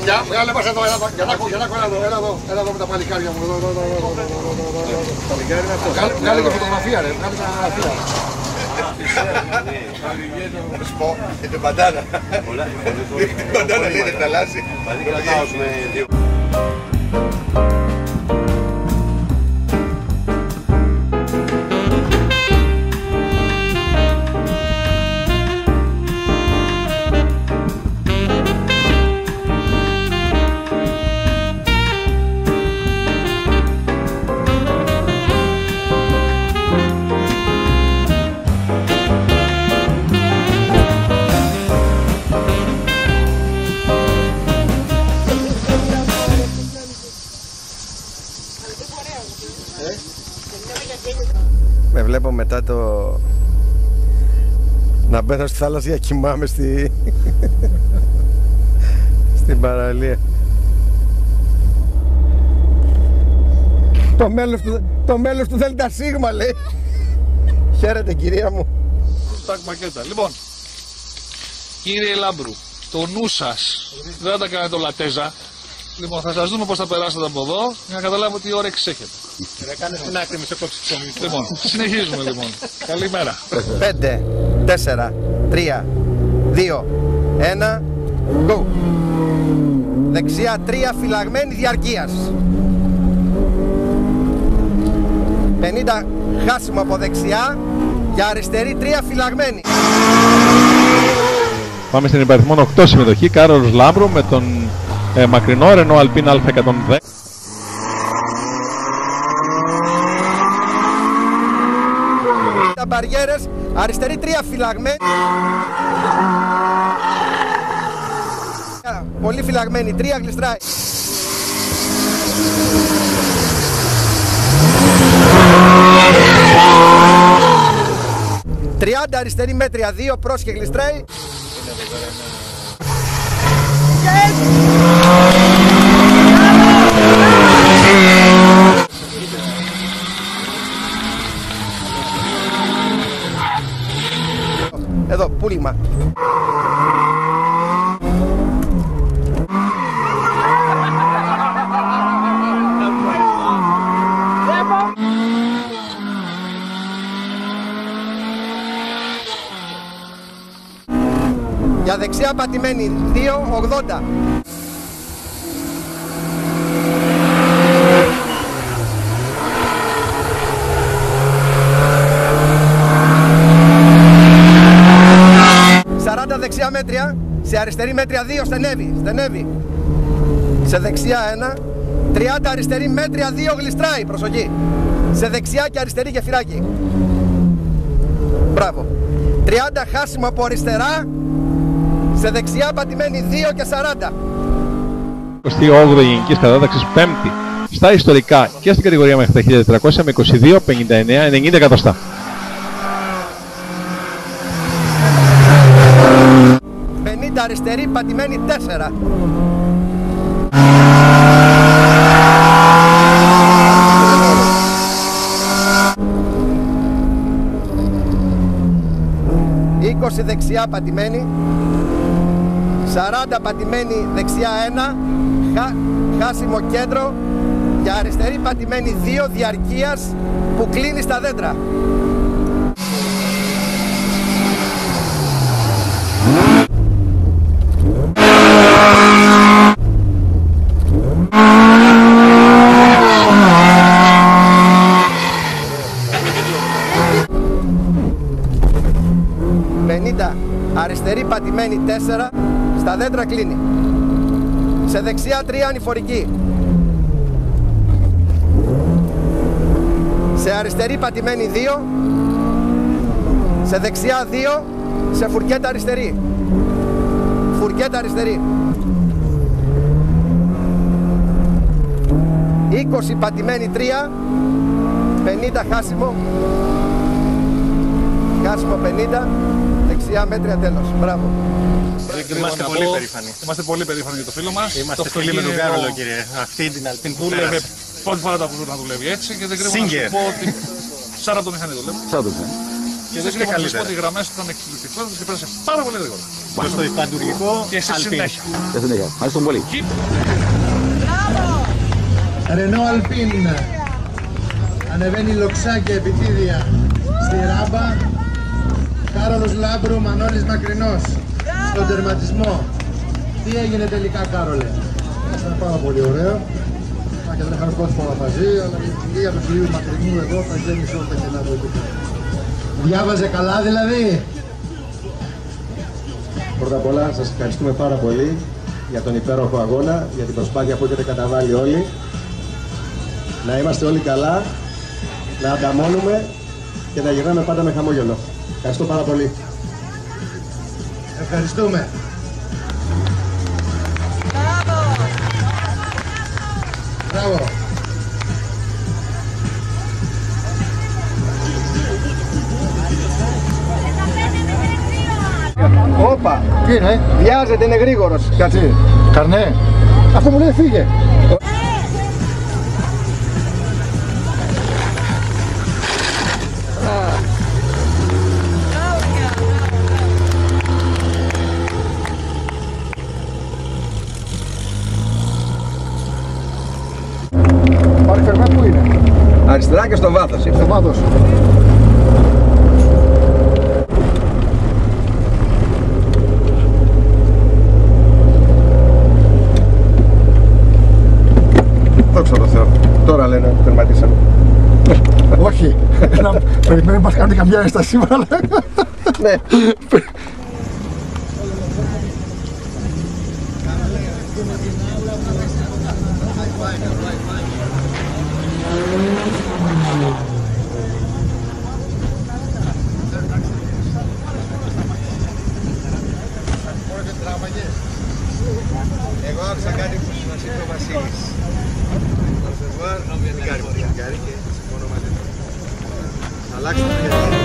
Για βγάλε μας εδώ, έλα εδώ με τα παλικάρια μου. Βγάλε και φωτογραφία ρε, βγάλε και φωτογραφία. Να σου πω, και την μπαντάνα. Την μπαντάνα λέει δεν θα αλλάζει. Με βλέπω μετά το να μπαίνω στη θάλασσα για κοιμάμαι στην παραλία. Το μέλος του Δέλτα Σίγμα λέει. Χαίρετε κυρία μου. Στακ μακέτα. Λοιπόν, κύριε Λάμπρου, το νου σας δεν θα τα κάνετε όλα τέζα. Λοιπόν, θα σας δούμε πώς θα περάσετε από εδώ για να καταλάβω τι όρεξη έχετε. Να κάνεις την άκρη με σε κόψη ψωμί. Λοιπόν, συνεχίζουμε λοιπόν. Καλημέρα. 5, 4, 3, 2, 1, go. Δεξιά 3 φυλαγμένη διαρκείας. 50 χάσιμο από δεξιά. Για αριστερή 3 φυλαγμένη. Πάμε στην υπαριθμόν 8 συμμετοχή. Κάρολος Λάμπρου με τον μακρινό Ρενό Αλπίν Α110. Τα μπαριέρες, αριστερή 3 φυλαγμένη. Πολύ φυλαγμένη, 3 γλιστράει. «30 αριστερή μέτρια, 2 πρόσχε γλιστράει». Εδώ, πούλημα. Για δεξιά πατημένη, 2,80. Δεξιά μέτρια, σε αριστερή μέτρια 2 στενεύει. Σε δεξιά 1, 30 αριστερή μέτρια 2 γλιστράει, προσοχή. Σε δεξιά και αριστερή γεφυράκι. Μπράβο. 30 χάσιμο από αριστερά, σε δεξιά πατημένη 2 και 40. 28η γενικής κατάταξης, 5η στα ιστορικά και στην κατηγορία μέχρι τα 1400 με 22,59,90 εκατοστά. Αριστερή πατημένη 4. «20 δεξιά πατημένη, 40 πατημένη δεξιά 1, χάσιμο κέντρο, για αριστερή πατημένη 2 διαρκείας που κλείνει στα δέντρα». Αριστερή πατημένη 4, στα δέντρα κλείνει. Σε δεξιά 3 ανηφορική. Σε αριστερή πατημένη 2, σε δεξιά 2, σε φουρκέτα αριστερή. Φουρκέτα αριστερή. 20 πατημένη 3, 50 χάσιμο. Χάσιμο 50. Δεξιά μέτρια τέλος. Μπράβο. Είμαστε πολύ περήφανοι. Είμαστε πολύ περήφανοι για το φίλο μας. Είμαστε φίλοι με τον Κάρολο, κύριε. Αυτή την Αλπίν που δούλευε πρώτη φορά τα να δουλεύει έτσι και δεν κρύβω να σου πω ότι 40 μηχανή δουλεύει. αρχίζεις και να σου πω ότι οι γραμμές ήταν εκπληκτικότητες και πέρασε πάρα πολύ γρήγορα. Στο υφαντουργικό Και σε συνέχεια. Ευχαριστώ πολύ. Ρενό Αλπίν. Ανεβαίνει Λοξάκια επιτίδια στη Ράμπα. Κάρολος Λάμπρου, Μανώλης Μακρινός στον τερματισμό. Τι έγινε τελικά, Κάρολε? Ήταν πάρα πολύ ωραίο. Και δεν είχαμε πρώτη φορά μαζί, αλλά η κυρία του κυρίου Μακρινού εδώ θα γέμισε όλα τα κενά του επίπεδου. Διάβαζε καλά δηλαδή? Πρώτα απ' όλα σας ευχαριστούμε πάρα πολύ για τον υπέροχο αγώνα, για την προσπάθεια που έχετε καταβάλει όλοι. Να είμαστε όλοι καλά, να ανταμώνουμε και να γυρνάμε πάντα με χαμόγελο. Ευχαριστώ πάρα πολύ. Ευχαριστούμε. Μπράβο. Όπα! Τι είναι? Βιάζεται, είναι γρήγορος. Κάτσε. Καρνέ. Αυτό μου λέει φύγε. Πάρει Φερμέτ που είναι? Αριστερά και στο βάθος. Στο βάθος. Δόξα τω Θεώ. Τώρα λένε ότι τερματίσαμε. Όχι. Περιμένουμε μας κάνουν καμιά ένσταση. Ναι. Εγώ άκουσα κάτι που μας είπε ο Βασίλης. Το σεβουάρ, μην κάνει και συμφωνώ μαζί του. Θα αλλάξει το